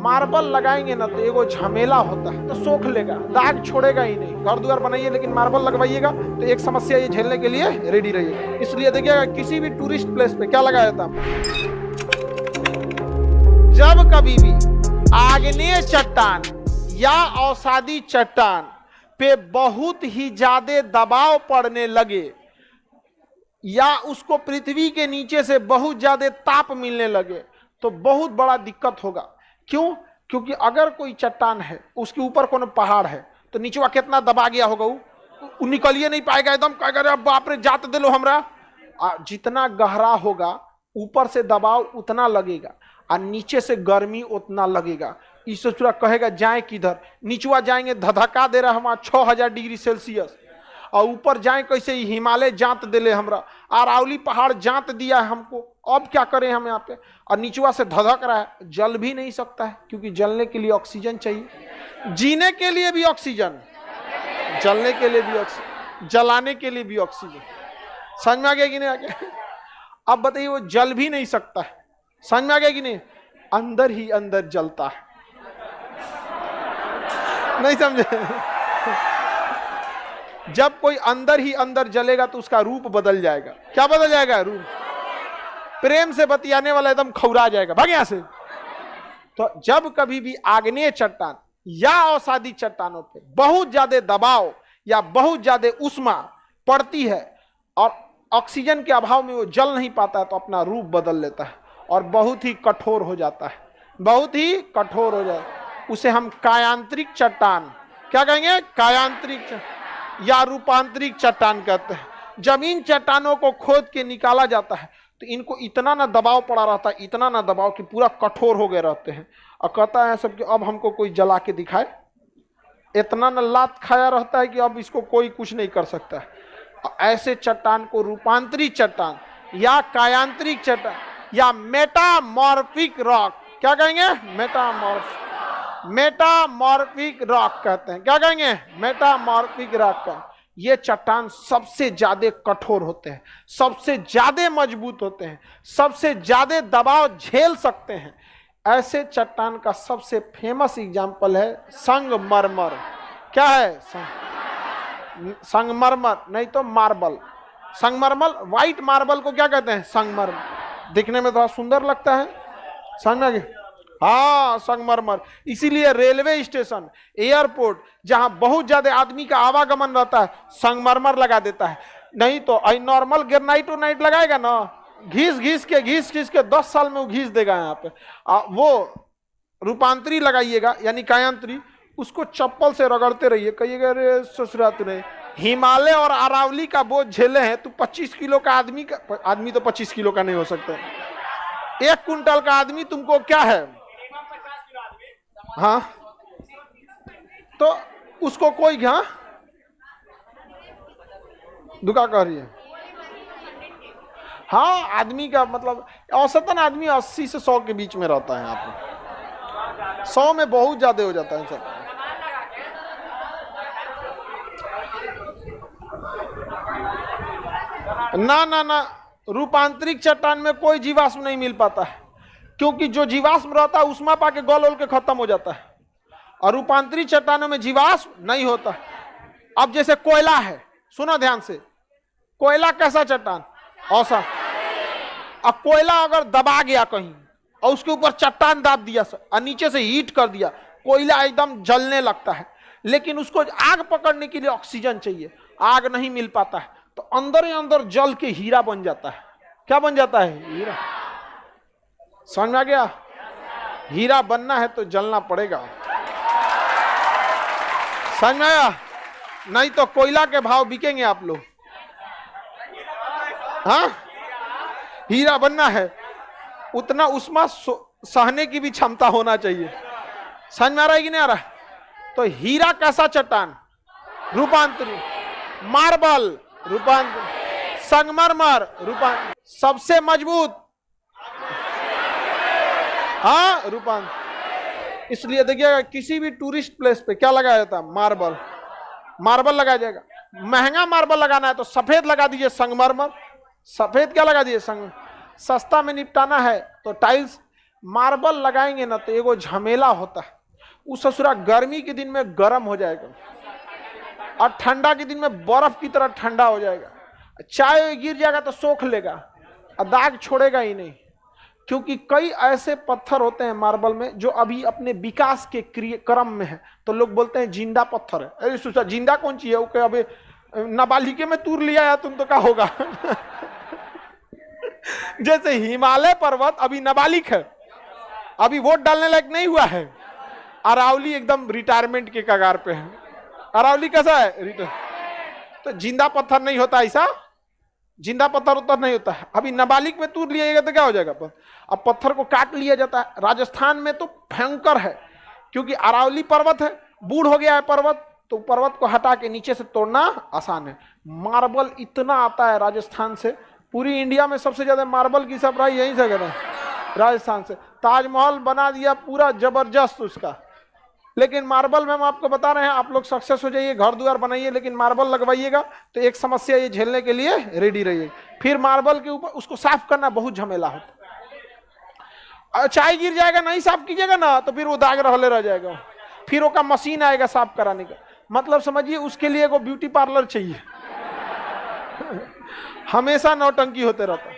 Marble लगाएंगे ना तो एगो झमेला होता है, तो सोख लेगा, दाग छोड़ेगा ही नहीं। घर द्वार बनाइए लेकिन मार्बल लगवाइएगा तो एक समस्या ये झेलने के लिए रेडी रहिएगा। इसलिए देखिएगा किसी भी टूरिस्ट प्लेस पे क्या लगाया जाता है, जब कभी भी आग्नेय चट्टान या अवसादी चट्टान पे बहुत ही ज्यादा दबाव पड़ने लगे या उसको पृथ्वी के नीचे से बहुत ज्यादा ताप मिलने लगे तो बहुत बड़ा दिक्कत होगा। क्यों? क्योंकि अगर कोई चट्टान है, उसके ऊपर कोनो पहाड़ है, तो नीचवा कितना दबा गया होगा, वो निकलिए नहीं पाएगा, एकदम कहेगा बाप रे जात दे लो हमरा। जितना गहरा होगा ऊपर से दबाव उतना लगेगा और नीचे से गर्मी उतना लगेगा। इससे पूरा कहेगा जाए किधर, नीचवा जाएंगे धधका दे रहा हमारा 6000 डिग्री सेल्सियस, और ऊपर जाए कैसे हिमालय जांत दिले हमरा, अरावली पहाड़ जांत दिया है हमको, अब क्या करें हम यहाँ पे। और नीचवा से धधक रहा है, जल भी नहीं सकता है क्योंकि जलने के लिए ऑक्सीजन चाहिए, जीने के लिए भी ऑक्सीजन, जलने के लिए भी ऑक्सीजन, जलाने के लिए भी ऑक्सीजन। समझ में आ गया कि नहीं आ गया? अब बताइए वो जल भी नहीं सकता है, समझ में आ गया कि नहीं? अंदर ही अंदर जलता है, नहीं समझे? जब कोई अंदर ही अंदर जलेगा तो उसका रूप बदल जाएगा। क्या बदल जाएगा? रूप। प्रेम से बतियाने वाला एकदम खौरा जाएगा, भाग यहां से। तो जब कभी भी आग्नेय चट्टान या अवसादी चट्टानों पे बहुत ज्यादा दबाव या बहुत ज्यादा उष्मा पड़ती है और ऑक्सीजन के अभाव में वो जल नहीं पाता है तो अपना रूप बदल लेता है और बहुत ही कठोर हो जाता है, बहुत ही कठोर हो जाता है। उसे हम कायांतरिक चट्टान, क्या कहेंगे? कायांतरिक या रूपांतरिक चट्टान कहते हैं। जब इन चट्टानों को खोद के निकाला जाता है तो इनको इतना ना दबाव पड़ा रहता है, इतना ना दबाव कि पूरा कठोर हो गए रहते हैं। और कहता है सब कि अब हमको कोई जला के दिखाए, इतना ना लात खाया रहता है कि अब इसको कोई कुछ नहीं कर सकता है। ऐसे चट्टान को रूपांतरिक चट्टान या कायांतरिक चट्टान या मेटामॉर्फिक रॉक, क्या कहेंगे? मेटामॉर्फिक रॉक कहते हैं। क्या कहेंगे? मेटामॉर्फिक रॉक का। ये चट्टान सबसे ज्यादा कठोर होते हैं, सबसे ज्यादा मजबूत होते हैं, सबसे ज्यादा दबाव झेल सकते हैं। ऐसे चट्टान का सबसे फेमस एग्जाम्पल है संगमरमर। क्या है? संगमरमर नहीं तो मार्बल। संगमरमर, व्हाइट मार्बल को क्या कहते हैं? संगमरमर। दिखने में थोड़ा सुंदर लगता है, समझ में? हाँ, संगमरमर। इसीलिए रेलवे स्टेशन, एयरपोर्ट जहां बहुत ज्यादा आदमी का आवागमन रहता है, संगमरमर लगा देता है। नहीं तो नॉर्मल ग्रेनाइट उनाइट लगाएगा ना, घिस घिस के 10 साल में वो घिस देगा यहाँ पे। वो रूपांतरी लगाइएगा यानी कायांतरी, उसको चप्पल से रगड़ते रहिए, कहिएगा अरे ससुरा तूने हिमालय और अरावली का बोझ झेले हैं, तू 25 किलो का आदमी तो 25 किलो का नहीं हो सकता, 1 कुंटल का आदमी तुमको क्या है? हाँ, तो उसको कोई क्या दुका कर रही है। हाँ, आदमी का मतलब औसतन आदमी 80 से 100 के बीच में रहता है। यहाँ पे 100 में बहुत ज्यादा हो जाता है सब। ना, रूपांतरिक चट्टान में कोई जीवाश्म नहीं मिल पाता है क्योंकि जो जीवाश्म रहता है उष्मा पाके गल के खत्म हो जाता है, और रूपांतरिक चट्टानों में जीवाश्म नहीं होता। अब जैसे कोयला है, सुनो ध्यान से, कोयला कैसा चट्टान? औसा। अब कोयला अगर दबा गया कहीं और उसके ऊपर चट्टान दाब दिया और नीचे से हीट कर दिया, कोयला एकदम जलने लगता है। लेकिन उसको आग पकड़ने के लिए ऑक्सीजन चाहिए, आग नहीं मिल पाता है, तो अंदर ही अंदर जल के हीरा बन जाता है। क्या बन जाता है? हीरा। समझ में आ गया? हीरा बनना है तो जलना पड़ेगा। समझ में आया? नहीं तो कोयला के भाव बिकेंगे आप लोग। हाँ, हीरा बनना है उतना उष्मा सहने की भी क्षमता होना चाहिए। समझ में आ रहा है कि नहीं आ रहा? तो हीरा कैसा चट्टान? रूपांतरित। मार्बल रूपांतरित। संगमरमर रूपांतरित। सबसे मजबूत, हाँ, रूपांतरित। इसलिए देखिएगा किसी भी टूरिस्ट प्लेस पे क्या लगाया जाता है? मार्बल। मार्बल लगाया जाएगा। महंगा मार्बल लगाना है तो सफेद लगा दीजिए, संगमरमर। सफेद क्या लगा दीजिए? संग। सस्ता में निपटाना है तो टाइल्स। मार्बल लगाएंगे ना तो एगो झमेला होता है, उस ससुरा गर्मी के दिन में गर्म हो जाएगा और ठंडा के दिन में बर्फ की तरह ठंडा हो जाएगा। चाय गिर जाएगा तो सोख लेगा और दाग छोड़ेगा ही नहीं, क्योंकि कई ऐसे पत्थर होते हैं मार्बल में जो अभी अपने विकास के क्रम में है, तो लोग बोलते हैं जिंदा पत्थर है। अरे सोचा जिंदा कौन चीज है, वो अभी नाबालिगे में तूर लिया या तुम तो क्या होगा। जैसे हिमालय पर्वत अभी नाबालिग है, अभी वोट डालने लायक नहीं हुआ है। अरावली एकदम रिटायरमेंट के कगार पे है। अरावली कैसा है, तो जिंदा पत्थर नहीं होता, ऐसा जिंदा पत्थर उतर नहीं होता है। अभी नाबालिग में तूर लिया तो क्या हो जाएगा, अब पत्थर को काट लिया जाता है। राजस्थान में तो भयंकर है, क्योंकि अरावली पर्वत है, बूढ़ हो गया है पर्वत, तो पर्वत को हटा के नीचे से तोड़ना आसान है। मार्बल इतना आता है राजस्थान से, पूरी इंडिया में सबसे ज्यादा मार्बल की सप्लाई यहीं से करें, राजस्थान से। ताजमहल बना दिया पूरा जबरदस्त उसका, लेकिन मार्बल में हम आपको बता रहे हैं, आप लोग सक्सेस हो जाइए, घर द्वार बनाइए, लेकिन मार्बल लगवाइएगा तो एक समस्या ये झेलने के लिए रेडी रहिए। फिर मार्बल के ऊपर उसको साफ करना बहुत झमेला होता। चाय गिर जाएगा, नहीं साफ कीजिएगा ना तो फिर वो दाग रह जाएगा, फिर वो का मशीन आएगा साफ कराने का। मतलब समझिए उसके लिए वो ब्यूटी पार्लर चाहिए। हमेशा नौटंकी होते रहता।